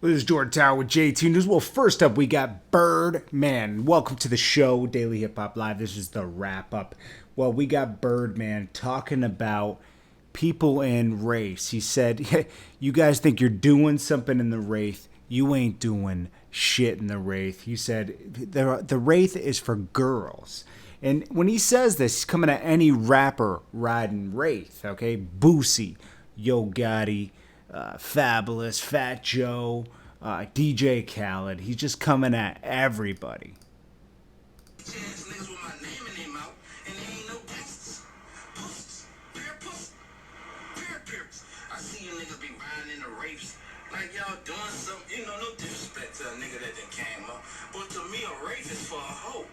This is Jordan Tower with JT News. Well, first up, we got Birdman. Welcome to the show, Daily Hip Hop Live. This is the wrap up. Well, we got Birdman talking about people in race. He said, "You guys think you're doing something in the Wraith? You ain't doing shit in the Wraith." He said, "The Wraith is for girls." And when he says this, he's coming at any rapper riding Wraith. Okay, Boosie, Yo Gotti, Fabulous, Fat Joe, DJ Khaled. He's just coming at everybody. Niggas with my name in their mouth, and they ain't no gangsters. Pussies. Pure pussies. Pure. I see you niggas be riding in the rapes. Like y'all doing something, no disrespect to a nigga that done came up. But to me, a rape is for a hoe.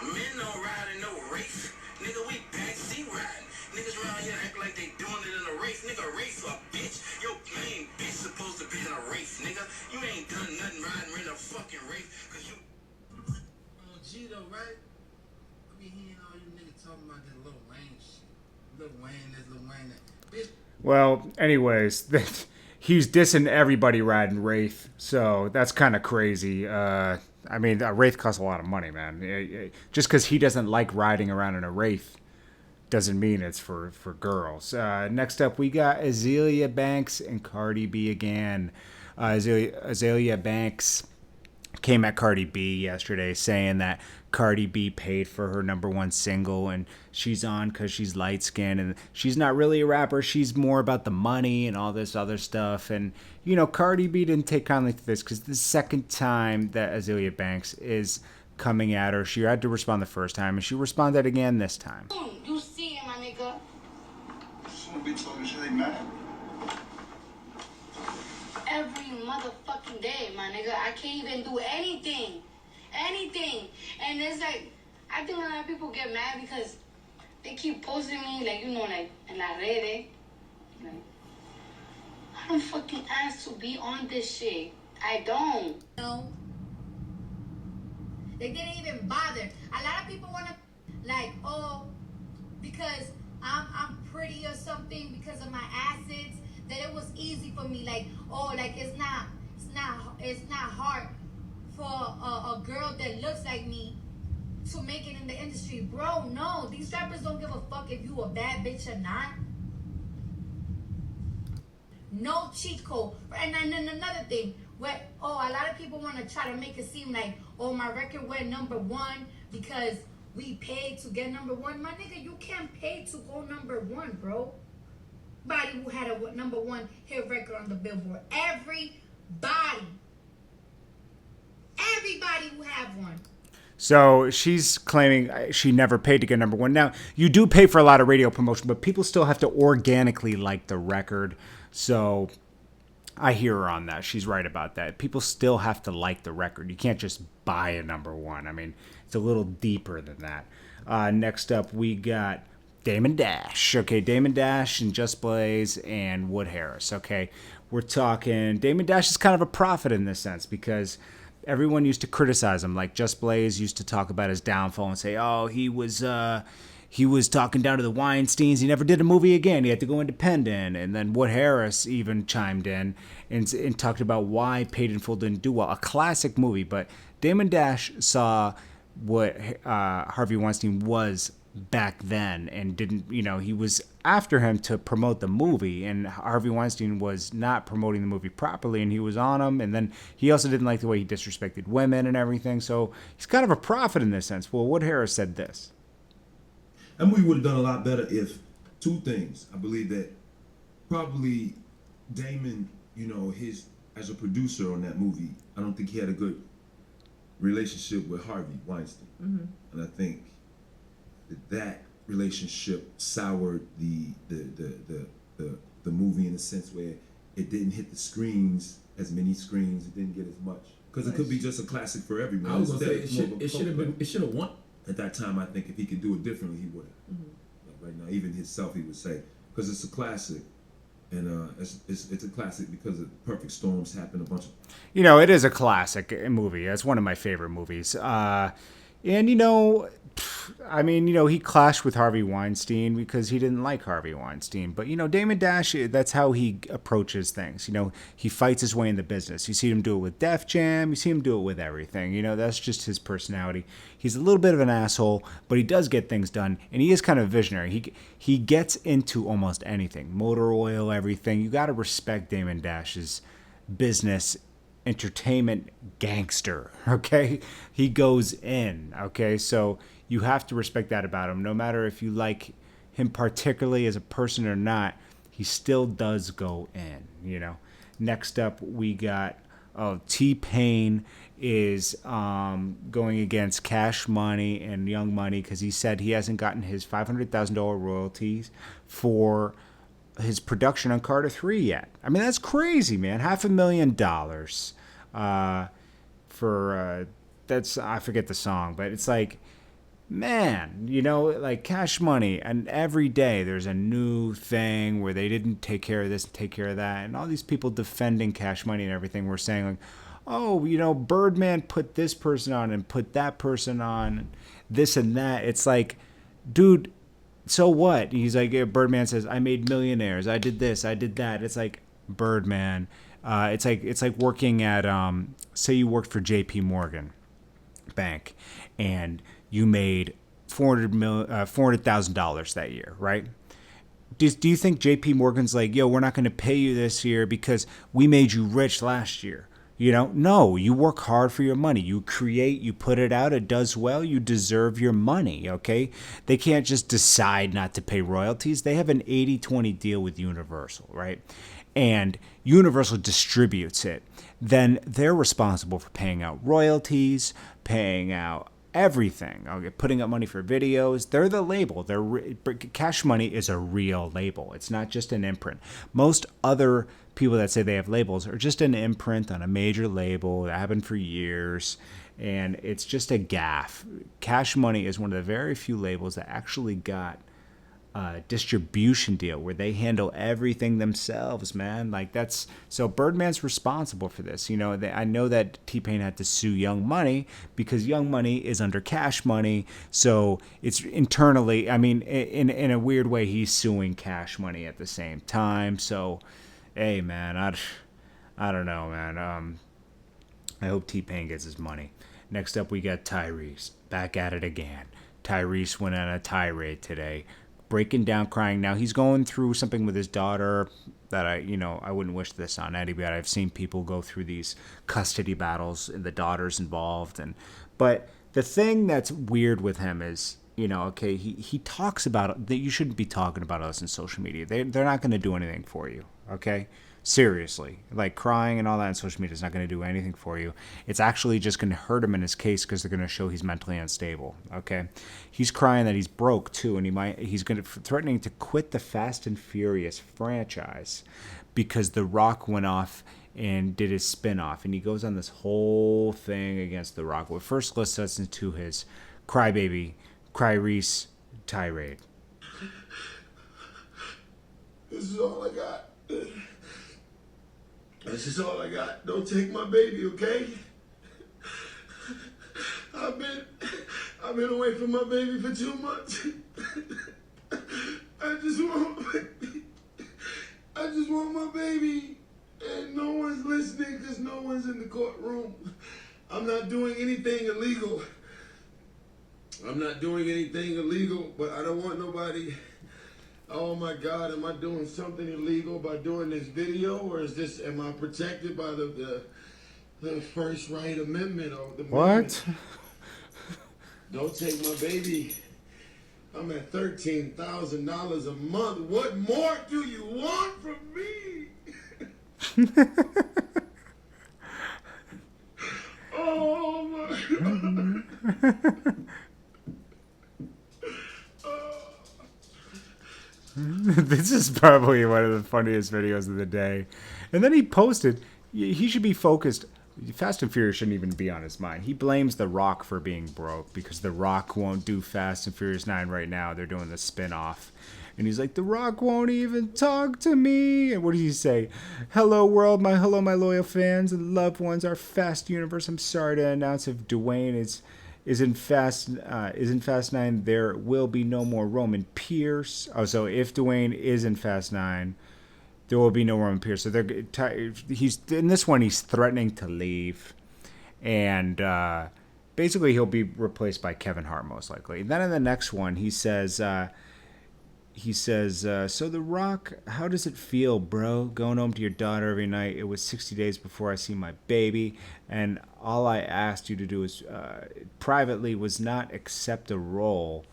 Men don't ride in no race. Nigga, we backseat riding. Niggas around here act like they doing it in a race. Nigga, race for a bitch. Your main bitch supposed to be in a race, nigga. You ain't done nothing riding in a fucking race, cause you... G though, right? I be hearing all you niggas talking about this Lil Wayne shit. Lil Wayne, this Lil Wayne, that. Bitch. Well, anyways, he's dissing everybody riding Wraith, so that's kind of crazy. I mean, a Wraith costs a lot of money, man. Just because he doesn't like riding around in a Wraith doesn't mean it's for girls. Next up, we got Azealia Banks and Cardi B again. Azealia Banks came at Cardi B yesterday saying that Cardi B paid for her number one single and she's on because she's light skinned and she's not really a rapper. She's more about the money and all this other stuff. And, Cardi B didn't take kindly to this because the second time that Azealia Banks is coming at her, she had to respond the first time and she responded again this time. You see it, my nigga. Some be talking shit, they mad. Every motherfucking day, my nigga. I can't even do anything. And it's like, I think a lot of people get mad because they keep posting me, like, in la redes. Like, I don't fucking ask to be on this shit. I don't. No. They didn't even bother. A lot of people want to, because I'm pretty or something, because of my acids, that it was easy for me. It's not hard for a girl that looks like me to make it in the industry. Bro, no. These rappers don't give a fuck if you a bad bitch or not. No cheat code. And then another thing, a lot of people want to try to make it seem like, my record went number one because we paid to get number one. My nigga, you can't pay to go number one, bro. Everybody who had a number one hit record on the Billboard. Everybody who have one. So she's claiming she never paid to get number one. Now, you do pay for a lot of radio promotion, but people still have to organically like the record. So I hear her on that. She's right about that. People still have to like the record. You can't just buy a number one. I mean, it's a little deeper than that. Next up, we got Damon Dash. Okay, Damon Dash and Just Blaze and Wood Harris. Okay, we're talking. Damon Dash is kind of a prophet in this sense because everyone used to criticize him. Like Just Blaze used to talk about his downfall and say, "Oh, he was talking down to the Weinsteins. He never did a movie again. He had to go independent." And then Wood Harris even chimed in and talked about why Paid in Full didn't do well. A classic movie, but Damon Dash saw what Harvey Weinstein was back then and didn't, he was after him to promote the movie, and Harvey Weinstein was not promoting the movie properly, and he was on him. And then he also didn't like the way he disrespected women and everything. So he's kind of a prophet in this sense. Well, Wood Harris said this. That movie would have done a lot better if two things. I believe that probably Damon, his as a producer on that movie, I don't think he had a good relationship with Harvey Weinstein. Mm-hmm. And I think that relationship soured the movie in a sense where it didn't hit the screens, as many screens, it didn't get as much. Because it could be just a classic for everyone. I was gonna say it should have won. At that time, I think if he could do it differently, he would have. Mm-hmm. Like right now, even himself, he would say, because it's a classic, and it's a classic because of Perfect Storms happened a bunch of. It is a classic movie. It's one of my favorite movies. And, I mean, he clashed with Harvey Weinstein because he didn't like Harvey Weinstein. But, Damon Dash, that's how he approaches things. He fights his way in the business. You see him do it with Def Jam. You see him do it with everything. That's just his personality. He's a little bit of an asshole, but he does get things done. And he is kind of visionary. He gets into almost anything. Motor oil, everything. You got to respect Damon Dash's business entertainment gangster, okay? He goes in, okay? So you have to respect that about him. No matter if you like him particularly as a person or not, he still does go in, Next up, we got TPain is going against Cash Money and Young Money because he said he hasn't gotten his $500,000 royalties for his production on Carter 3 yet. I mean, that's crazy, man. $500,000 for that's, I forget the song, but it's like, man, like Cash Money, and every day there's a new thing where they didn't take care of this and take care of that, and all these people defending Cash Money and everything were saying like, oh, Birdman put this person on and put that person on, and this and that. It's like, dude, so what? He's like, Birdman says, I made millionaires, I did this, I did that. It's like, Birdman, it's like working at say you worked for JP Morgan Bank and you made $400,000 that year, right? Do you think JP Morgan's like, yo, we're not going to pay you this year because we made you rich last year? No, you work hard for your money. You create, you put it out, it does well, you deserve your money, okay? They can't just decide not to pay royalties. They have an 80-20 deal with Universal, right? And Universal distributes it. Then they're responsible for paying out royalties, paying out everything, okay, putting up money for videos. They're the label. Cash Money is a real label. It's not just an imprint. Most other people that say they have labels are just an imprint on a major label that happened for years, and it's just a gaffe. Cash Money is one of the very few labels that actually got a distribution deal where they handle everything themselves, man. Like, that's so Birdman's responsible for this. I know that TPain had to sue Young Money because Young Money is under Cash Money, so it's internally, I mean, in a weird way, he's suing Cash Money at the same time. So, hey, man, I don't know, man. I hope TPain gets his money. Next up, we got Tyrese, back at it again. Tyrese went on a tirade today, breaking down, crying. Now he's going through something with his daughter that I wouldn't wish this on anybody. I've seen people go through these custody battles and the daughter's involved, but the thing that's weird with him is, okay, he talks about that you shouldn't be talking about us in social media. They're not going to do anything for you, okay? Seriously, like crying and all that on social media is not going to do anything for you. It's actually just going to hurt him in his case because they're going to show he's mentally unstable. Okay, he's crying that he's broke too, and he's going to threatening to quit the Fast and Furious franchise because The Rock went off and did his spin-off, and he goes on this whole thing against The Rock. Well, first let's listen to his crybaby, Tyrese tirade. This is all I got. This is all I got. Don't take my baby, okay? I've been away from my baby for 2 months. I just want my baby. And no one's listening because no one's in the courtroom. I'm not doing anything illegal. But I don't want nobody. Oh my God, am I doing something illegal by doing this video, or am I protected by the First Right Amendment or the What? Don't take my baby. I'm at $13,000 a month. What more do you want from me? Oh my God. This is probably one of the funniest videos of the day. And then he posted, he should be focused. Fast and Furious shouldn't even be on his mind. He blames The Rock for being broke because The Rock won't do Fast and Furious 9 right now. They're doing the spin-off. And he's like, The Rock won't even talk to me. And what does he say? Hello, world. Hello, my loyal fans and loved ones. Our Fast universe. I'm sorry to announce if Dwayne is Isn't Fast 9, there will be no more Roman Pierce. Oh, so if Dwayne is in Fast 9, there will be no Roman Pierce. So he's in this one. He's threatening to leave, and basically he'll be replaced by Kevin Hart most likely. Then in the next one, he says, "So The Rock, how does it feel, bro? Going home to your daughter every night. It was 60 days before I see my baby, and all I asked you to do is privately was not accept a role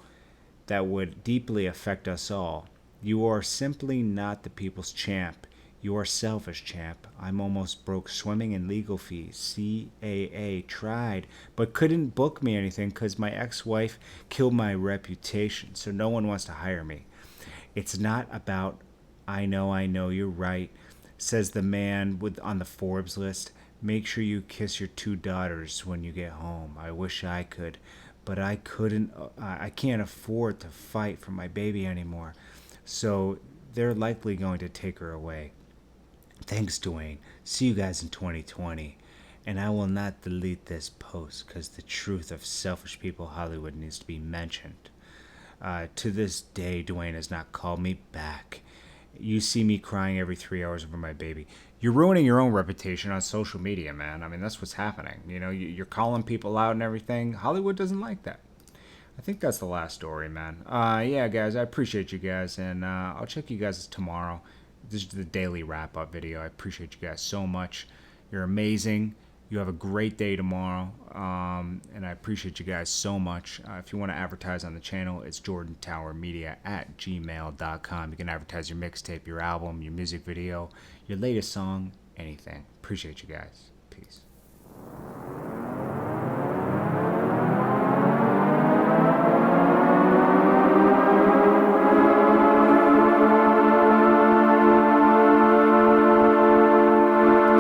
that would deeply affect us all. You are simply not the people's champ. You are selfish, champ. I'm almost broke swimming and legal fees. CAA tried, but couldn't book me anything because my ex-wife killed my reputation, so no one wants to hire me. It's not about, I know, you're right," says the man on the Forbes list. "Make sure you kiss your 2 daughters when you get home. I wish I could, but I couldn't. I can't afford to fight for my baby anymore. So they're likely going to take her away. Thanks, Dwayne. See you guys in 2020. And I will not delete this post because the truth of selfish people Hollywood needs to be mentioned. To this day, Dwayne has not called me back. You see me crying every 3 hours over my baby." You're ruining your own reputation on social media, man. I mean, that's what's happening. You know, you're calling people out and everything. Hollywood doesn't like that. I think that's the last story, man. Yeah, guys, I appreciate you guys, and I'll check you guys tomorrow. This is the daily wrap-up video. I appreciate you guys so much. You're amazing. You have a great day tomorrow, and I appreciate you guys so much. If you want to advertise on the channel, it's jordantowermedia@gmail.com. You can advertise your mixtape, your album, your music video, your latest song, anything. Appreciate you guys. Peace.